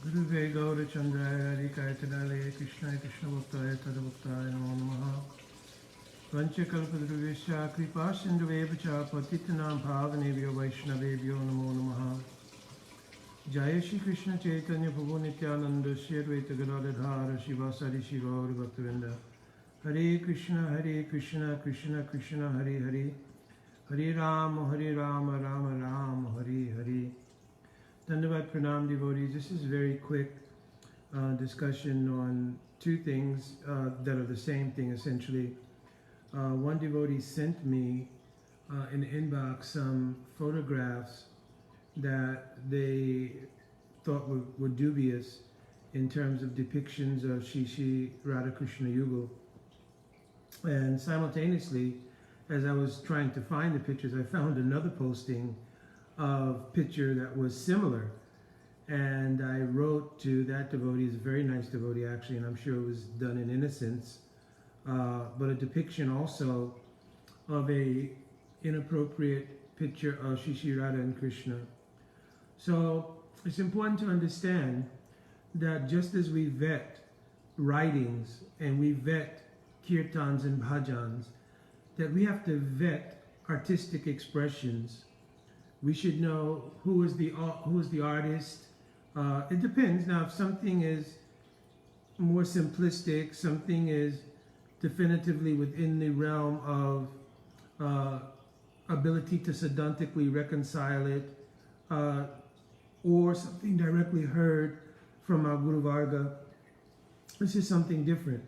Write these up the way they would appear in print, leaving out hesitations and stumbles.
Guruve Gaura Chandraya Radhikaitadale Krishnaya Krishna Bhaktaya Tadabhaktaya Namo Namaha Vanchakalpadruvesya Kripa Sindhuvevacha Patitanam Bhavanebhyo Vaishnavebhyo Namo Namaha Jaya Shri Krishna Chaitanya Prabhu Nityananda Shri Advaita Gadadhara Shivasari Shri Gaura Bhaktivinoda Hare Krishna Krishna Krishna Hare Hare Hare Rama Rama Rama Hare Hare. Dandavat Pranam devotees. This is a very quick discussion on two things that are the same thing essentially. One devotee sent me in the inbox some photographs that they thought were dubious in terms of depictions of Shri Radhakrishna Yugal. And simultaneously, as I was trying to find the pictures, I found another posting of picture that was similar, and I wrote to that devotee. He's a very nice devotee actually, and I'm sure it was done in innocence, but a depiction also of a inappropriate picture of Shri Radha and Krishna. So it's important to understand that just as we vet writings and we vet kirtans and bhajans, that we have to vet artistic expressions. We should know who is the artist. It depends. Now, if something is more simplistic, something is definitively within the realm of ability to sedantically reconcile it, or something directly heard from our Guru Varga, this is something different.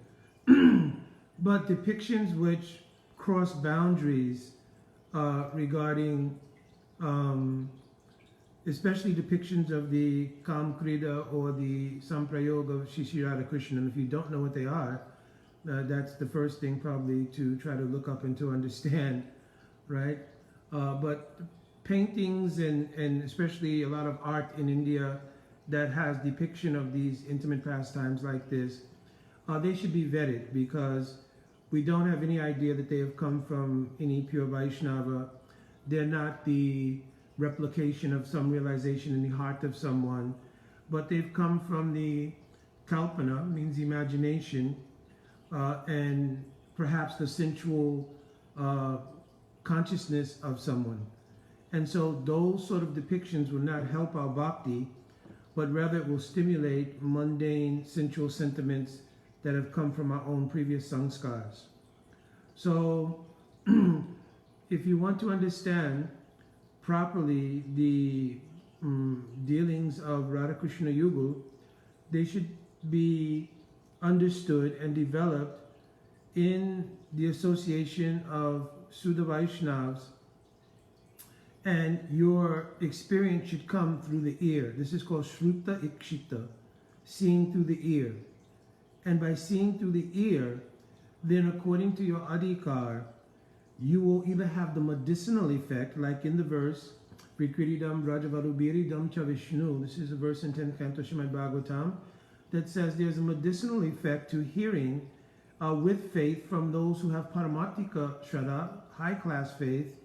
But depictions which cross boundaries regarding especially depictions of the Kam Krida or the Samprayoga of Shri Radha Krishna. And if you don't know what they are, that's the first thing probably to try to look up and to understand, right? But paintings and especially a lot of art in India that has depiction of these intimate pastimes like this, they should be vetted, because we don't have any idea that they have come from any pure Vaishnava. They're not the replication of some realization in the heart of someone, but they've come from the kalpana, means imagination, and perhaps the sensual consciousness of someone. And so those sort of depictions will not help our bhakti, but rather it will stimulate mundane sensual sentiments that have come from our own previous sanskars. So if you want to understand properly the dealings of Radhakrishna Yugal, they should be understood and developed in the association of Sudha Vaishnavas, and your experience should come through the ear. This is called Shruta Ikshita, seeing through the ear. And by seeing through the ear, then according to your adhikar, you will either have the medicinal effect, like in the verse, Prikridam Rajavarubiridam Cha Vishnu. This is a verse in 10th Canto Srimad Bhagavatam that says there's a medicinal effect to hearing with faith from those who have Paramartika Shraddha, high class faith,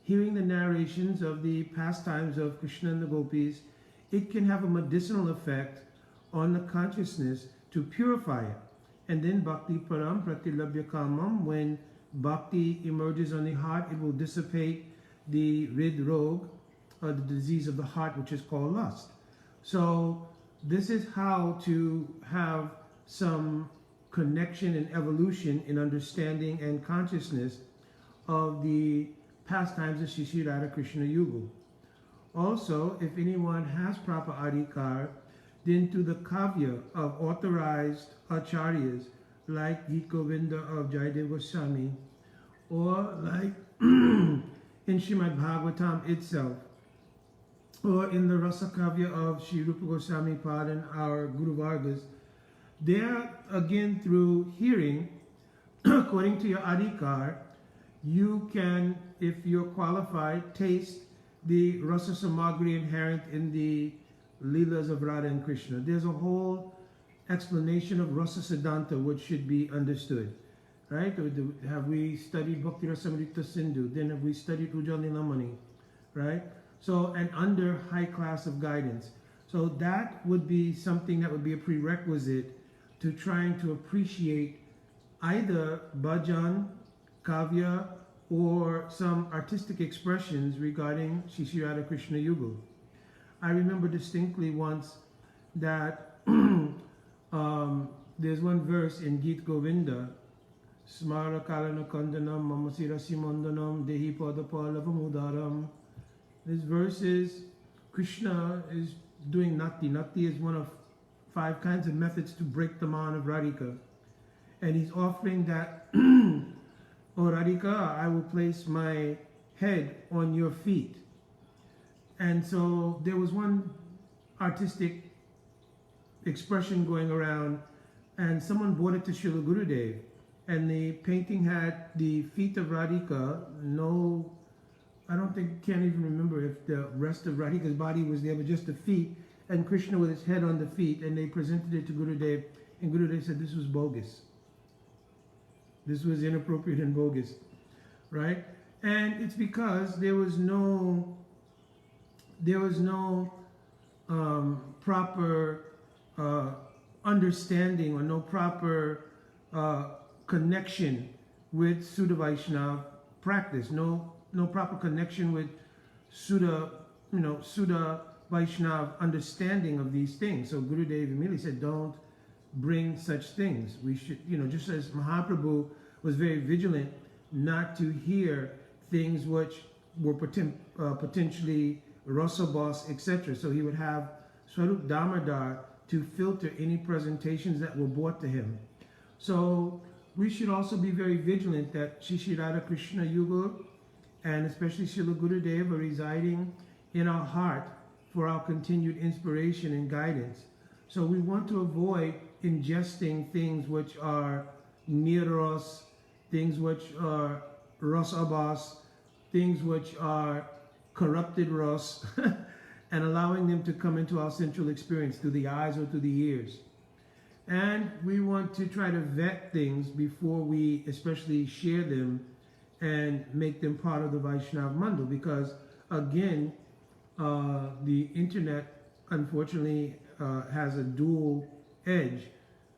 hearing the narrations of the pastimes of Krishna and the Gopis. It can have a medicinal effect on the consciousness to purify it. And then Bhakti Param Pratilabhya Kamam, when Bhakti emerges on the heart, it will dissipate the Rid Rog, the disease of the heart, which is called lust. So this is how to have some connection and evolution in understanding and consciousness of the pastimes of Shri Radhakrishna Yugal. Also, if anyone has proper adhikar, then to the kavya of authorized acharyas like Geet Govinda of Jayadev Goswami, or like in Srimad Bhagavatam itself, or in the Rasa Kavya of Sri Rupa Goswami Pad and our Guru Vargas, there again through hearing, according to your adhikar, you can, if you're qualified, taste the Rasa Samagri inherent in the Leelas of Radha and Krishna. There's a whole explanation of Rasa Siddhanta which should be understood, right? Have we studied Bhakti Rasamrita Sindhu? Then have we studied Ujjwal Nilamani, right? So, and under high class of guidance. So that would be something that would be a prerequisite to trying to appreciate either bhajan, kavya, or some artistic expressions regarding Shri Sri Radha Krishna Yugal. I remember distinctly once that there's one verse in Geet Govinda, Smara Kalana Kandanam Mamasira Simandanam Dehi Padapalavamudaram. This verse is Krishna is doing Nati. Nati is one of 5 kinds of methods to break the man of Radhika. And he's offering that, O Radhika, I will place my head on your feet. And so there was one artistic expression going around, and someone brought it to Srila Gurudev. And the painting had the feet of Radhika. No, I can't even remember if the rest of Radhika's body was there, but just the feet, and Krishna with his head on the feet. And they presented it to Gurudev, and Gurudev said this was bogus. This was inappropriate and bogus, right? And it's because there was no proper understanding or no proper connection with Sudha Vaishnava practice, no proper connection with Sudha Vaishnava understanding of these things. So Gurudev immediately said, don't bring such things. We should, just as Mahaprabhu was very vigilant not to hear things which were potentially rasabas, etc. So he would have Swarup Damodar to filter any presentations that were brought to him. So we should also be very vigilant that Shri Sri Radha Krishna Yugal and especially Srila Gurudev are residing in our heart for our continued inspiration and guidance. So we want to avoid ingesting things which are niros, things which are rasabas, things which are corrupted ras, and allowing them to come into our central experience through the eyes or through the ears. And we want to try to vet things before we especially share them and make them part of the Vaishnava Mandal, because again, the internet unfortunately has a dual edge.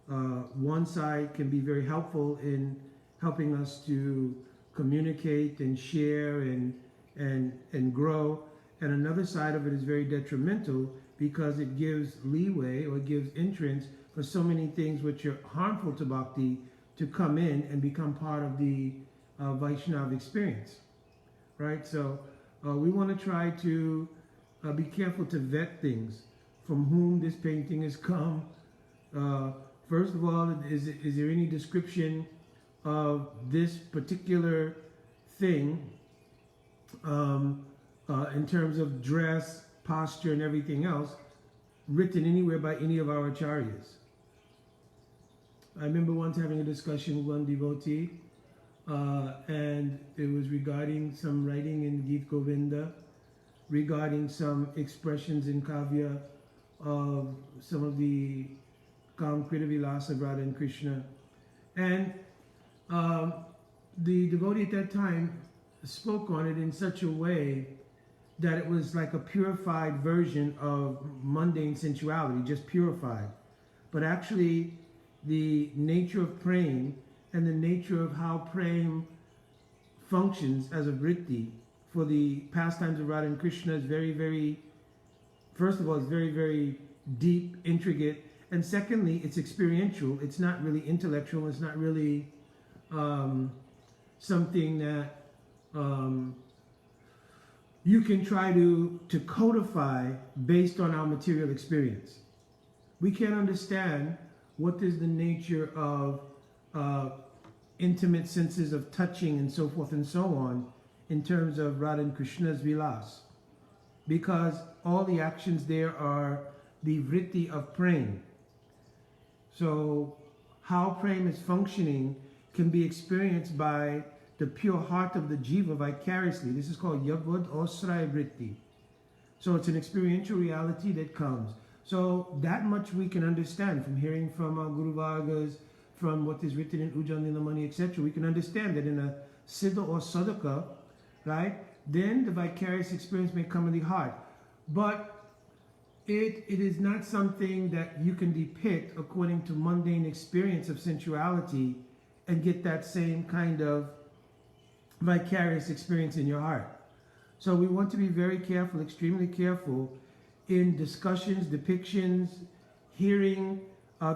One side can be very helpful in helping us to communicate and share and grow, and another side of it is very detrimental because it gives leeway or it gives entrance for so many things which are harmful to bhakti to come in and become part of the Vaishnava experience, right? So we want to try to be careful to vet things, from whom this painting has come. First of all, is there any description of this particular thing in terms of dress, posture, and everything else, written anywhere by any of our acharyas? I remember once having a discussion with one devotee, and it was regarding some writing in Geet Govinda, regarding some expressions in Kavya of some of the Kamkrita Vilasa of Radha and Krishna. And the devotee at that time spoke on it in such a way that it was like a purified version of mundane sensuality, just purified. But actually, the nature of praying and the nature of how praying functions as a vritti for the pastimes of Radha and Krishna is very, very, first of all, it's very, very deep, intricate, and secondly, it's experiential. It's not really intellectual. It's not really something that you can try to codify based on our material experience. We can't understand what is the nature of intimate senses of touching and so forth and so on in terms of Radha and Krishna's vilas, because all the actions there are the vritti of praying. So how praying is functioning can be experienced by the pure heart of the jiva vicariously. This is called yavad osraya vritti. So it's an experiential reality that comes. So that much we can understand from hearing from our Guru Vargas, from what is written in Ujjal Nilamani, etc. We can understand that in a siddha or sadhaka, right, then the vicarious experience may come in the heart. But it is not something that you can depict according to mundane experience of sensuality and get that same kind of vicarious experience in your heart. So we want to be very careful, extremely careful in discussions, depictions, hearing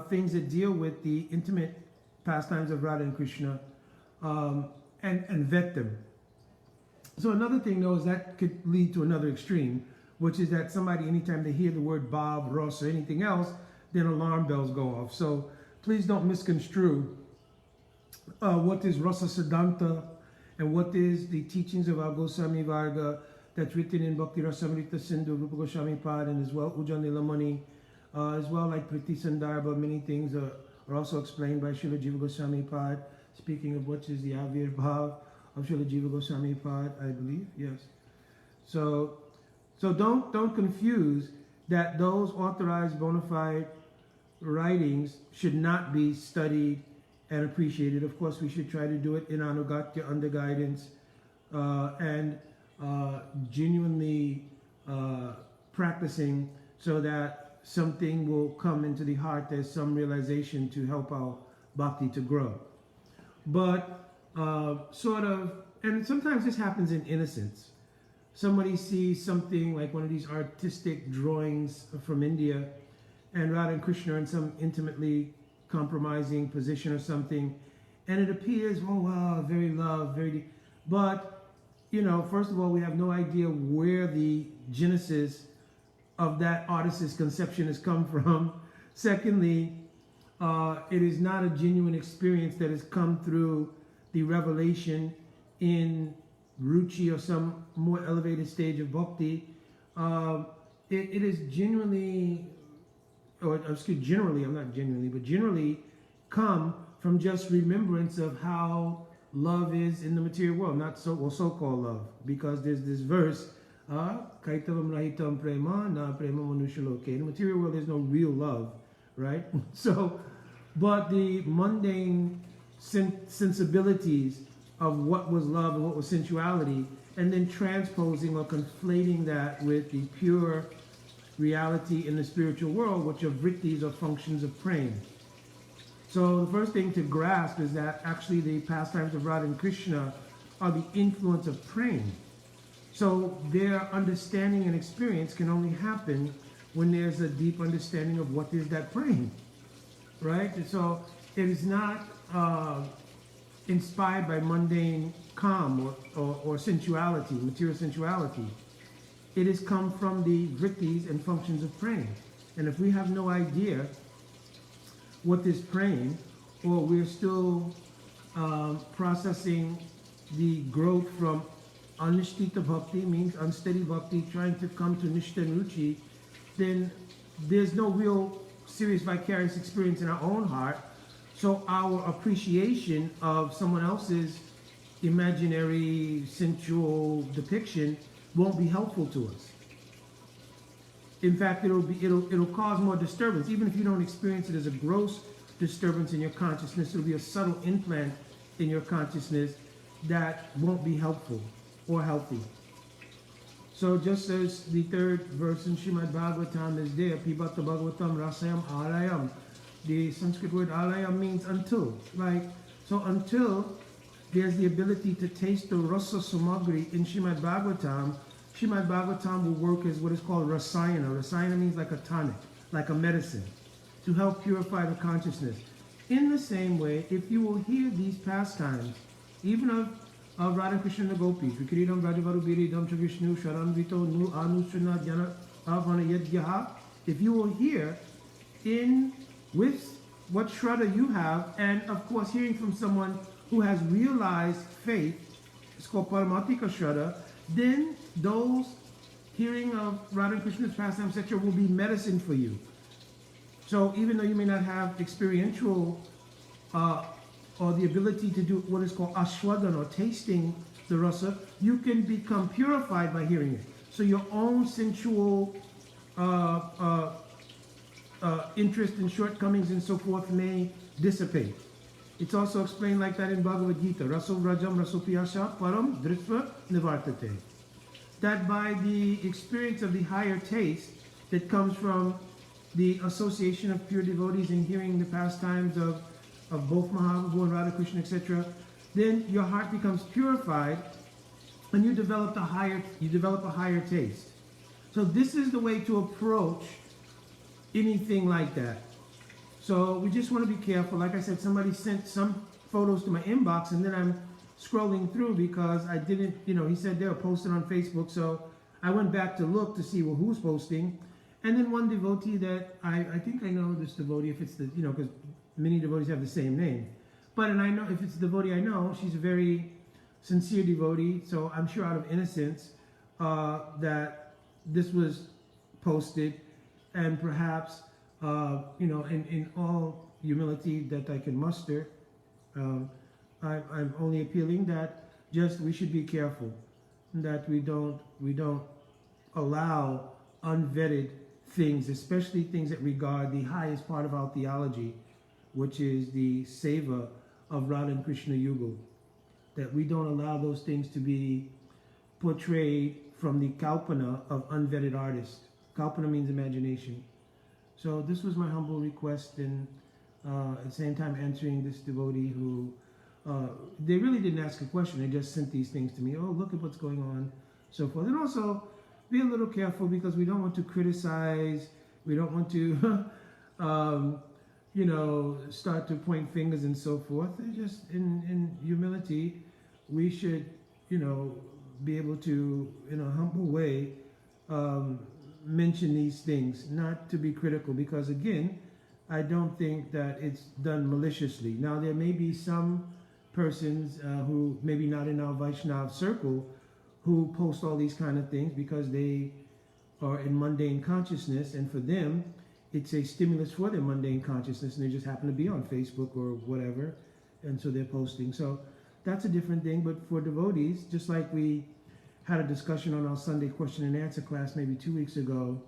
things that deal with the intimate pastimes of Radha and Krishna, and vet them. So another thing though is that could lead to another extreme, which is that somebody, anytime they hear the word Bob, Ross, or anything else, then alarm bells go off. So please don't misconstrue what is Rasa Siddhanta and what is the teachings of our Goswami Varga that's written in Bhakti Rasamrita Sindhu, Rupa Goswami Pad, and as well Ujjan Nilamani, as well like Priti Sandarbha. Many things are also explained by Srila Jiva Goswami Pad, speaking of what is the Avir Bhav of Srila Jiva Goswami Pad, I believe, yes. So don't confuse that those authorized bona fide writings should not be studied and appreciated. Of course, we should try to do it in Anugatya, under guidance, and genuinely practicing so that something will come into the heart. There's some realization to help our bhakti to grow. But and sometimes this happens in innocence. Somebody sees something like one of these artistic drawings from India, and Radha and Krishna are in some intimately compromising position or something, and it appears, oh wow, very love, very deep. But, you know, first of all, we have no idea where the genesis of that artist's conception has come from. Secondly, it is not a genuine experience that has come through the revelation in ruchi or some more elevated stage of bhakti. It is genuinely, generally come from just remembrance of how love is in the material world, not so-called love, because there's this verse, kaitavam rahitam prema na prema manushaloke. In the material world, there's no real love, right? So, but the mundane sensibilities of what was love and what was sensuality, and then transposing or conflating that with the pure reality in the spiritual world, which are vrittis or functions of prema. So the first thing to grasp is that actually the pastimes of Radha and Krishna are the influence of prema. So their understanding and experience can only happen when there's a deep understanding of what is that prema, right? And so it is not inspired by mundane calm or sensuality, material sensuality. It has come from the vrittis and functions of prema. And if we have no idea what is prema, or we're still processing the growth from anishtita bhakti, means unsteady bhakti, trying to come to nishta and ruchi, then there's no real serious vicarious experience in our own heart. So our appreciation of someone else's imaginary sensual depiction won't be helpful to us. In fact, it'll cause more disturbance. Even if you don't experience it as a gross disturbance in your consciousness, it'll be a subtle implant in your consciousness that won't be helpful or healthy. So just as the third verse in Srimad Bhagavatam is there, Pibata Bhagavatam Rasayam Alayam. The Sanskrit word alayam means until, right? So until there's the ability to taste the rasa samagri in Srimad Bhagavatam will work as what is called rasayana. Rasayana means like a tonic, like a medicine, to help purify the consciousness. In the same way, if you will hear these pastimes, even of Radha Krishna and the Gopis, Vikridam Rajavarubiridam Vishnu Sharanvito Nu Anusuna Jana Avana Yadyaha, if you will hear with what Shraddha you have, and of course hearing from someone who has realized faith, it's called Paramatika Shraddha, then those hearing of Radha and Krishna's pastimes, etc., will be medicine for you. So even though you may not have experiential or the ability to do what is called ashwadan or tasting the rasa, you can become purified by hearing it. So your own sensual interest and shortcomings and so forth may dissipate. It's also explained like that in Bhagavad Gita. Raso Rajam Rasopiyasha Param Dritva Nivartate. That by the experience of the higher taste, that comes from the association of pure devotees and hearing the pastimes of both Mahaprabhu and Radha Krishna, etc., then your heart becomes purified and you develop a higher taste. So this is the way to approach anything like that. So we just want to be careful. Like I said, somebody sent some photos to my inbox and then I'm scrolling through because I didn't, he said they were posted on Facebook. So I went back to look to see, well, who's posting. And then one devotee that I think I know this devotee, if it's the, because many devotees have the same name. But, and I know, if it's the devotee I know, she's a very sincere devotee. So I'm sure out of innocence that this was posted, and perhaps, in all humility that I can muster, I'm only appealing that just we should be careful that we don't allow unvetted things, especially things that regard the highest part of our theology, which is the seva of Radha and Krishna Yugal, that we don't allow those things to be portrayed from the kalpana of unvetted artists. Kalpana means imagination. So this was my humble request, and at the same time answering this devotee who, they really didn't ask a question, they just sent these things to me. Oh, look at what's going on, so forth. And also, be a little careful because we don't want to criticize, we don't want to, start to point fingers and so forth. Just in humility, we should, be able to, in a humble way, mention these things, not to be critical, because again, I don't think that it's done maliciously. Now, there may be some persons who, maybe not in our Vaishnava circle, who post all these kind of things because they are in mundane consciousness, and for them, it's a stimulus for their mundane consciousness, and they just happen to be on Facebook or whatever, and so they're posting. So that's a different thing. But for devotees, just like we had a discussion on our Sunday question and answer class maybe 2 weeks ago,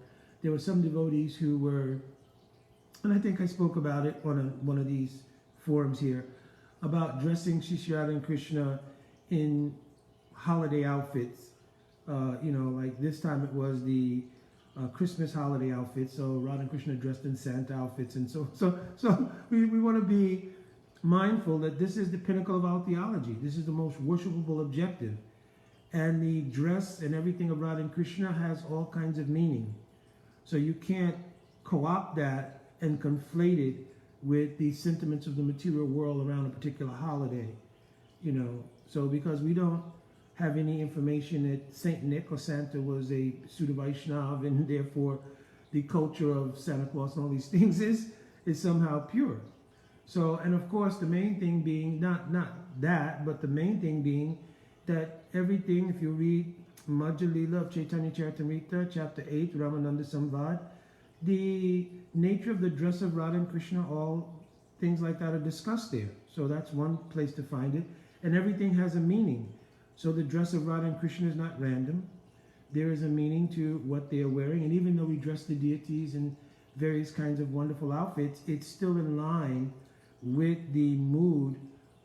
there were some devotees who were, and I think I spoke about it on one of these forums here, about dressing Shri Radha and Krishna in holiday outfits. Like this time it was the Christmas holiday outfit, so Radha and Krishna dressed in Santa outfits, and so we want to be mindful that this is the pinnacle of our theology. This is the most worshipable objective, and the dress and everything of Radha and Krishna has all kinds of meaning. So you can't co-opt that and conflate it with the sentiments of the material world around a particular holiday. So because we don't have any information that Saint Nick or Santa was a Sudha Vaishnava, and therefore the culture of Santa Claus and all these things is somehow pure. So, and of course the main thing being, not that, but the main thing being that everything, if you read Madhya Lila of Chaitanya Charitamrita, chapter 8, Ramananda Samvad, the nature of the dress of Radha and Krishna, all things like that are discussed there. So that's one place to find it. And everything has a meaning. So the dress of Radha and Krishna is not random. There is a meaning to what they are wearing. And even though we dress the deities in various kinds of wonderful outfits, it's still in line with the mood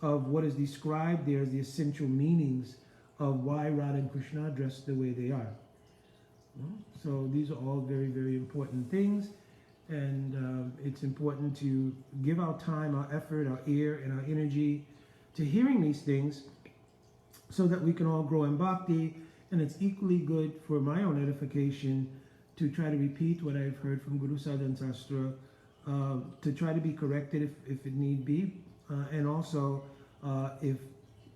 of what is described there as the essential meanings of why Radha and Krishna are dressed the way they are. So these are all very, very important things. And it's important to give our time, our effort, our ear, and our energy to hearing these things, so that we can all grow in bhakti. And it's equally good for my own edification to try to repeat what I've heard from Guru Sadhana Sastra, to try to be corrected if it need be, and also if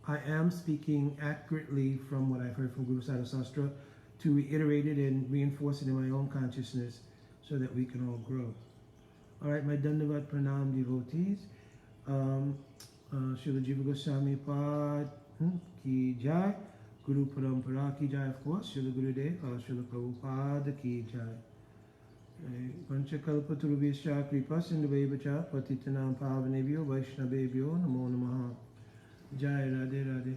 I am speaking accurately from what I've heard from Guru Sadhana Sastra, to reiterate it and reinforce it in my own consciousness, so that we can all grow. All right, my Dandavat Pranam devotees. Srila Jiva Goswami Pad ki jai, Guru Parampara ki jai, of course, Srila Gurudev, Srila Prabhupada ki jai. Panchakalpaturubhyascha kripa sindhuvaivacha patitanam pavanebhyo vaishnavebhyo namo namaha. Jai Radhe Radhe.